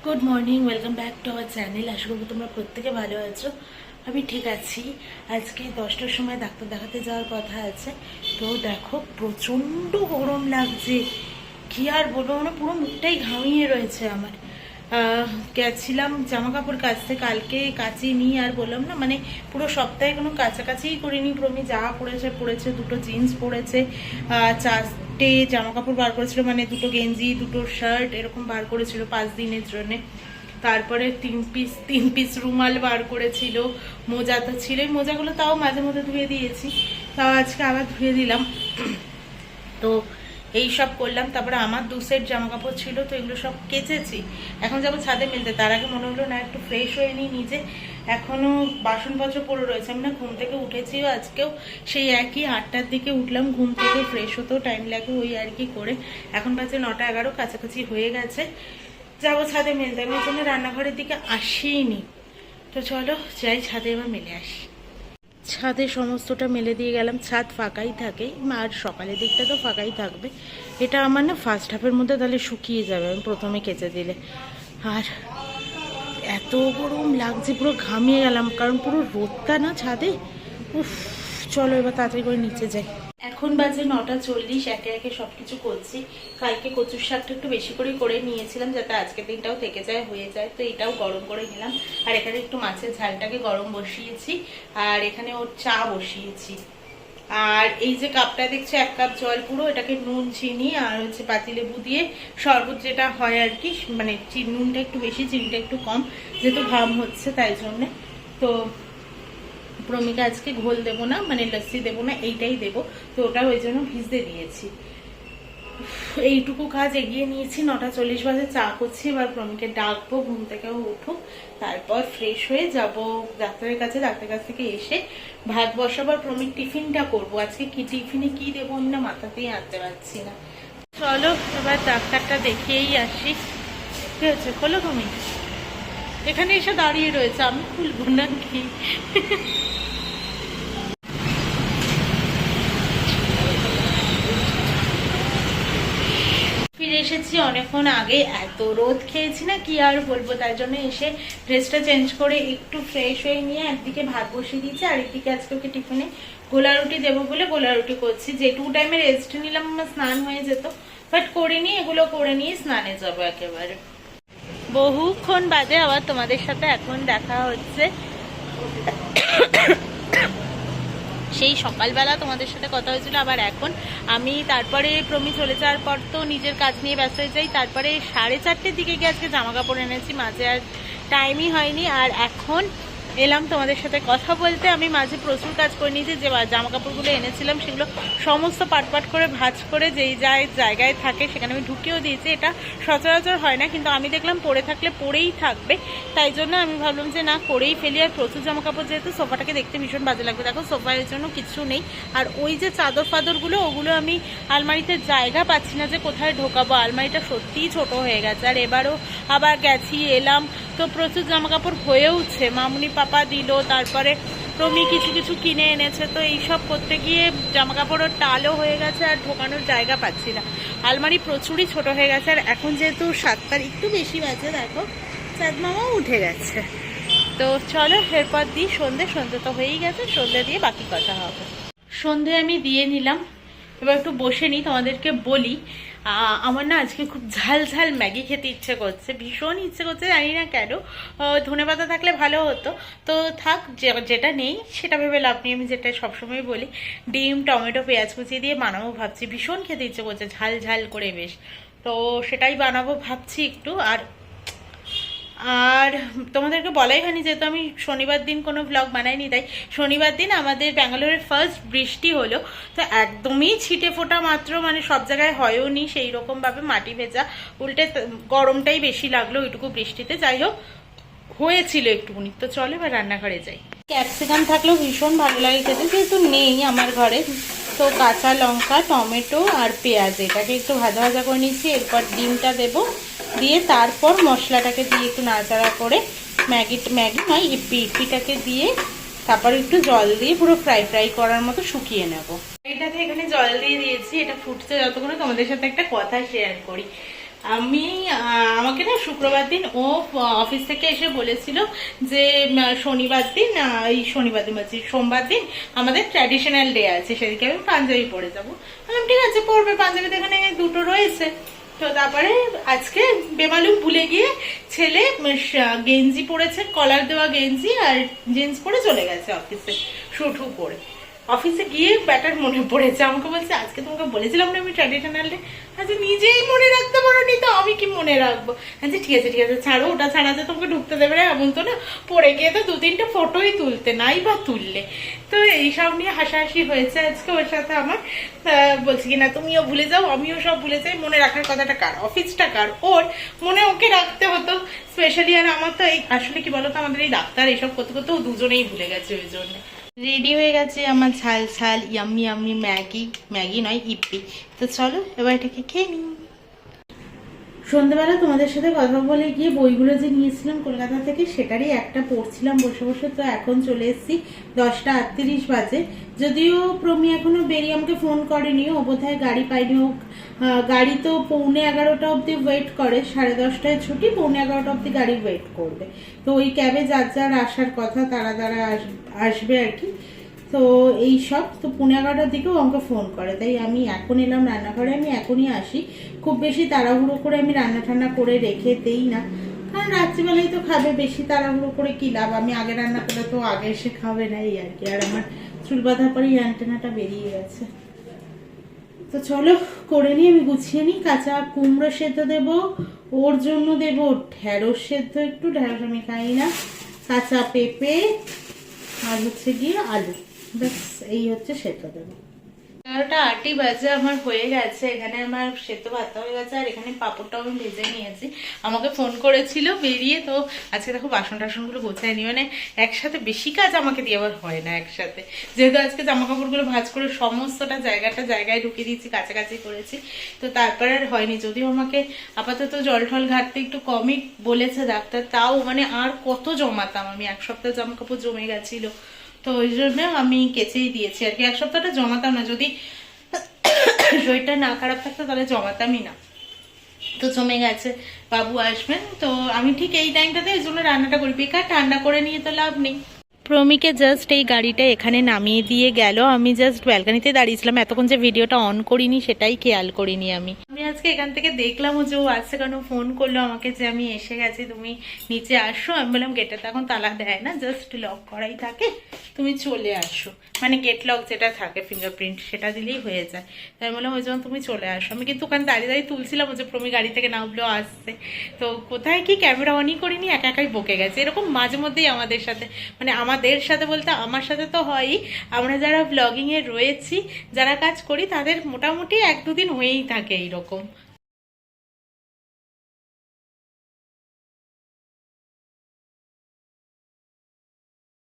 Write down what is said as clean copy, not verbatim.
Good morning, welcome back to our channel. আশা করি তোমরা প্রত্যেকে ভালো আছো। আমি ঠিক আছি। আজকে 10টার সময় ডাক্তার দেখাতে যাওয়ার কথা আছে। তো দেখো প্রচণ্ড গরম লাগছে, কি আর বলবো, মানে পুরো মুখটাই ঘামিয়ে রয়েছে আমার। গেছিলাম জামা কাপড় কাচতে, কালকে কাচিনি, আর বললাম না মানে পুরো সপ্তাহে কোনো কাছাকাছিই করিনি। প্রমি যা পড়েছে দুটো জিন্স পরেছে, চারটে জামা কাপড় বার করেছিল, মানে দুটো গেঞ্জি দুটো শার্ট এরকম বার করেছিল 5 দিনের জন্যে। তারপরে তিন পিস রুমাল বার করেছিল, মোজা তো ছিলই, মোজাগুলো তাও মাঝে মধ্যে ধুয়ে দিয়েছি, তাও আজকে আবার ধুয়ে দিলাম। তো এই সব করলাম। তারপরে আমার 2 সেট জামা কাপড় ছিল, তো এগুলো সব কেচেছি। এখন যাবো ছাদে মেলতে, তার আগে মনে হলো না একটু ফ্রেশ হয়ে নিই নিজে। এখনো বাসনপত্র পড়ে রয়েছে। আমি না ঘুম থেকে উঠেছিও আজকেও সেই একই 8টার দিকে উঠলাম ঘুম থেকে, ফ্রেশ হতেও টাইম লাগে ওই আর কি করে। এখন বাজে 9টা 11 কাছাকাছি হয়ে গেছে। যাবো ছাদে মেলতে, আমি জন্য রান্নাঘরের দিকে আসিনি। তো চলো যাই ছাদে, এবার মেলে আসি। ছাদে সমস্তটা মেলে দিয়ে গেলাম, ছাদ ফাঁকাই থাকে, আর সকালের দিকটা তো ফাঁকাই থাকবে। এটা আমার না ফার্স্ট হাফের মধ্যে তাহলে শুকিয়ে যাবে আমি প্রথমে কেচে দিলে। আর এত গরম লাগছে, পুরো ঘামিয়ে গেলাম, কারণ পুরো রোদটা না ছাদে। উফ, চলো এবার তাড়াতাড়ি করে নিচে যাই। এখন বাজে 9টা 40, একে একে সবকিছু করছি। কালকে কচুর শাকটা একটু বেশি করে নিয়েছিলাম যাতে আজকের দিনটাও থেকে যায়, হয়ে যায়, তো এটাও গরম করে নিলাম। আর এখানে একটু মাছের ঝালটাকে গরম বসিয়েছি, আর এখানে ওর চা বসিয়েছি। আর এই যে কাপটা দেখছো 1 কাপ জল পুরো, এটাকে নুন চিনি আর হচ্ছে পাতিলেবু দিয়ে শরবত যেটা হয় আর কি, মানে নুনটা একটু বেশি চিনিটা একটু কম, যেহেতু ঘাম হচ্ছে তাই জন্যে। তো প্রমিকা আজকে ঘোল দেবো না, মানে লস্যি দেবো না, এইটাই দেবো, তো ওটা ওই জন্য ভিজতে দিয়েছি। এইটুকু কাজ এগিয়ে নিয়েছি। 9টা 40 বাজে চা করছি, এবার প্রমিকে ডাকবো, ঘুম থেকেও উঠুক, তারপর ফ্রেশ হয়ে যাব ডাক্তারের কাছে। ডাক্তারের কাছ থেকে এসে ভাত বসাবার, প্রমিক টিফিনটা করবো। আজকে কি টিফিনে কি দেবো আমি না মাথাতেই আনতে পারছি না। চলো এবার ডাক্তারটা দেখিয়েই আসি। কি হচ্ছে, খোলো তুমি। এখানে এসে দাঁড়িয়ে রয়েছে, আমি খুলবো না কি? ফিরে এসেছি অনেকক্ষণ আগে, এত রোদ খেয়েছি না কি আর বলবো। তার জন্য এসে ড্রেসটা চেঞ্জ করে একটু ফ্রেশ হয়ে নিয়ে একদিকে ভাত বসিয়ে দিয়েছি, আর একদিকে আজকে ওকে টিফিনে গোলা রুটি দেবো বলে গোলা রুটি করছি। যেটু টাইমে রেস্ট নিলাম আমার স্নান হয়ে যেত, বাট করিনি, এগুলো করে নিয়ে স্নানে যাবো একেবারে। বহুক্ষণ বাদে আবার তোমাদের সাথে এখন দেখা হচ্ছে। সেই সকালবেলা তোমাদের সাথে কথা হয়েছিল, আবার এখন আমি তারপরে প্রমি চলে যাওয়ার পর তো নিজের কাজ নিয়ে ব্যস্ত হয়ে যাই। তারপরে 4:30-র দিকে গিয়ে আজকে জামা কাপড় এনেছি, মাঝে আর টাইমই হয়নি। আর এখন এলাম তোমাদের সাথে কথা বলতে। আমি মাঝে প্রচুর কাজ করে নিয়েছি, যে জামা কাপড়গুলো এনেছিলাম সেগুলো সমস্ত পাট করে ভাঁজ করে যেই জায়গায় থাকে সেখানে আমি ঢুকিয়েও দিয়েছি। এটা সচরাচর হয় না, কিন্তু আমি দেখলাম পরে থাকলে পরেই থাকবে, তাই জন্য আমি ভাবলাম যে না করেই ফেলি। আর প্রচুর জামা কাপড়, যেহেতু সোফাটাকে দেখতে ভীষণ বাজে লাগবে। দেখো সোফার জন্য কিছু নেই, আর ওই যে চাদর ফাদরগুলো ওগুলো আমি আলমারিতে জায়গা পাচ্ছি না যে কোথায় ঢোকাবো। আলমারিটা সত্যিই ছোট হয়ে গেছে। আর এবারও আবার গেছি এলাম, তো প্রচুর জামা কাপড় হয়েওছে। মামুনি পাপা দিল, তারপরে প্রমি কিছু কিনে এনেছে, তো এইসব করতে গিয়ে জামা কাপড়ের টালও হয়ে গেছে, আর ঢোকানোর জায়গা পাচ্ছি না। আলমারি প্রচুরই ছোট হয়ে গেছে। আর এখন যেহেতু 7টার একটু বেশি বাজে, দেখো চাঁদ মামাও উঠে গেছে। তো চলো এরপর দিই সন্ধে তো হয়েই গেছে, সন্ধে দিয়ে বাকি কথা হবে। সন্ধে আমি দিয়ে নিলাম, এবার একটু বসে নিই, তোমাদেরকে বলি। আমার না আজকে খুব ঝাল ঝাল ম্যাগি খেতে ইচ্ছে করছে, ভীষণ ইচ্ছে করছে, জানি না কেন। ধনেপাতা থাকলে ভালো হতো, তো থাক, যেটা নেই সেটা ভেবে লাভ নেই। আমি যেটা সবসময় বলি, ডিম টমেটো পেঁয়াজ কুচি দিয়ে বানাবো ভাবছি, ভীষণ খেতে ইচ্ছে করছে ঝাল ঝাল করে বেশ, তো সেটাই বানাবো ভাবছি একটু। আর তোমাদেরকে বলাই হয়নি, যেহেতু আমি শনিবার দিন কোনো ব্লগ বানাইনি, তাই শনিবার দিন আমাদের ব্যাঙ্গালোরের ফার্স্ট বৃষ্টি হলো। তো একদমই ছিটে ফোটা মাত্র, মানে সব জায়গায় হয়ও নি সেই রকমভাবে মাটি ভেজা, উল্টে গরমটাই বেশি লাগলো ওইটুকু বৃষ্টিতে। যাই হোক হয়েছিল একটুখানি। তো চলো এবার রান্নাঘরে যাই। ক্যাপসিকাম থাকলেও ভীষণ ভালো লাগে খেতে, যেহেতু নেই আমার ঘরে, তো কাঁচা লঙ্কা টমেটো আর পেঁয়াজ এটাকে একটু ভাজা ভাজা করে নিচ্ছি। এরপর ডিমটা দেবো, দিয়ে তারপর মশলাটাকে দিয়ে একটু নাড়াচাড়া করে ম্যাগি নয় ইপিটাকে দিয়ে তারপর একটু জল দিয়ে পুরো ফ্রাই করার মতো শুকিয়ে নেব। এটাতে এখানে জল দিয়ে দিয়েছি, এটা ফুটতে যতক্ষণ তোমাদের সাথে একটা কথা শেয়ার করি। আমি আমাকে না শুক্রবার দিন ও অফিস থেকে এসে বলেছিল যে শনিবার দিন এই শনিবার দিন বলছি সোমবার দিন আমাদের ট্র্যাডিশনাল ডে আছে, সেদিকে আমি পাঞ্জাবি পরে যাবো। বললাম ঠিক আছে পরবে, পাঞ্জাবি তো এখানে দুটো রয়েছে। তো তারপরে আজকে বেমালুম ভুলে গিয়ে ছেলে গেঞ্জি পরেছে, কলার দেওয়া গেঞ্জি আর জিন্স পরে চলে গেছে অফিসে, শুটু পরে। অফিসে গিয়ে ব্যাটার মনে পড়েছে, আমাকে বলছে আজকে তোমাকে বলেছিলাম না আমি ট্র্যাডিশনাল ডে। আচ্ছা নিজেই মনে রাখতে পারোনি তো আমি কি মনে রাখবো? আচ্ছা ঠিক আছে ছাড়ো, ওটা ছাড়া যে তোমাকে ঢুকতে দেবে না এমন তো না, পরে গিয়ে তো 2-3টা ফটোই তুলতে নাই বা তুললে। তো এইসব নিয়ে হাসাহাসি হয়েছে আজকে ওর সাথে আমার। বলছি কি না তুমিও ভুলে যাও আমিও সব ভুলে যাই, মনে রাখার কথাটা কার? অফিসটা কার? ওর মনে ওকে রাখতে হতো স্পেশালি। আর আমার তো এই আসলে কি বলতো, আমাদের এই ডাক্তার এইসব করতে করতে দুজনেই ভুলে গেছে, ওই জন্য। রেডি হয়ে গেছে আমার ঝাল ঝাল ইয়াম্মি ইয়াম্মি ম্যাগি নয় ইপি। তো চলো এবার এটাকে খেয়ে নিই। সন্ধ্যাবেলা তোমাদের সাথে কথা বলে গিয়ে বইগুলো যে নিয়েছিলাম কলকাতা থেকে সেটারই একটা পড়ছিলাম বসে বসে। তো এখন চলে এসেছি, 10টা 38 বাজে। যদিও প্রমি এখনো বেরিয়ে আমাকে ফোন করেনি, ও বোধহয় গাড়ি পাইনি। ও গাড়ি তো 11:45 অবধি ওয়েট করে, 10:30টায় ছুটি, 11:45 অবধি গাড়ি ওয়েট করবে। তো ওই ক্যাবে যার যার আসার কথা তারা আসবে আর কি। তো এই সব তো 11:15টার দিকেও আমাকে ফোন করে, তাই আমি এখন এলাম রান্নাঘরে। আমি এখনই আসি, খুব বেশি তাড়াহুড়ো করে আমি রান্না ঠান্না করে রেখে দেই না, কারণ রাত্রিবেলায় তো খাবে, বেশি তাড়াহুড়ো করে কি লাভ? আমি আগে রান্না করলে তো আগে এসে খাবে না, এই আর কি। আর আমার চুল বাঁধার পরে অ্যান্টেনাটা বেরিয়ে গেছে। তো চলো করে নিই, আমি গুছিয়ে নিই। কাঁচা কুমড়ো সেদ্ধ দেবো, ওর জন্য দেবো ঢেঁড়স সেদ্ধ, একটু ঢেঁড়স আমি খাই না, কাঁচা পেঁপে আর হচ্ছে গিয়ে আলু, ব্যাস এই হচ্ছে সেদ্ধ দেবো। 11:08 বাজে আমার হয়ে গেছে, এখানে আমার সেদ্ধ ভাত হয়ে গেছে আর এখানে পাঁপড়টাও আমি ভেজে নিয়েছি। আমাকে ফোন করেছিল বেরিয়ে, তো আজকে দেখো বাসন টাসনগুলো গোছায়নি, মানে একসাথে বেশি কাজ আমাকে দিয়ে আবার হয় না একসাথে। যেহেতু আজকে জামা কাপড়গুলো ভাঁজ করে সমস্তটা জায়গায় ঢুকিয়ে দিয়েছি, কাছাকাছি করেছি, তো তারপর আর হয়নি। যদিও আমাকে আপাতত জল ঠল ঘাটতে একটু কমই বলেছে ডাক্তার, তাও মানে আর কত জমাতাম আমি, 1 সপ্তাহ জামা কাপড় জমে গেছিল। তো ওই জন্য আমি কেচেই দিয়েছি আর কি। 1 সপ্তাহটা জমাতাম না, যদি শরীরটা না খারাপ থাকতো তাহলে জমাতামই না। তো জমে গেছে, বাবু আসবেন, তো আমি ঠিক এই টাইমটাতে এই জন্য রান্নাটা করি। বেকার ঠান্ডা করে নিয়ে তো লাভ নেই। প্রমিকে জাস্ট এই গাড়িটা এখানে নামিয়ে দিয়ে গেল, আমি জাস্ট ব্যালকানিতে দাঁড়িয়েছিলাম, এতক্ষণ যে ভিডিওটা অন করিনি সেটাই খেয়াল করিনি। আমি আজকে এখান থেকে দেখলাম যে ও আসছে, কারণ ফোন করলো আমাকে যে আমি এসে গেছি, তুমি নিচে আসো। আমি বললাম গেটে তো এখন তালা দেয় না, জাস্ট লক করাই থাকে, তুমি চলে আসো, মানে গেট লক যেটা থাকে ফিঙ্গারপ্রিন্ট সেটা দিলেই হয়ে যায়। তাই বললাম ওই জন্য তুমি চলে আসো। আমি কিন্তু ওখানে দাঁড়িয়ে তুলছিলাম যে প্রমি গাড়ি থেকে নামলেও আসছে, তো কোথায় কি ক্যামেরা অনই করিনি, একাই বকে গেছে। এরকম মাঝে মধ্যেই আমাদের সাথে, মানে আমাদের সাথে বলতে আমার সাথে তো হয়ই, আমরা যারা ব্লগিং এ রয়েছি, যারা কাজ করি, তাদের মোটামুটি 1-2 দিন হয়েই থাকে এইরকম।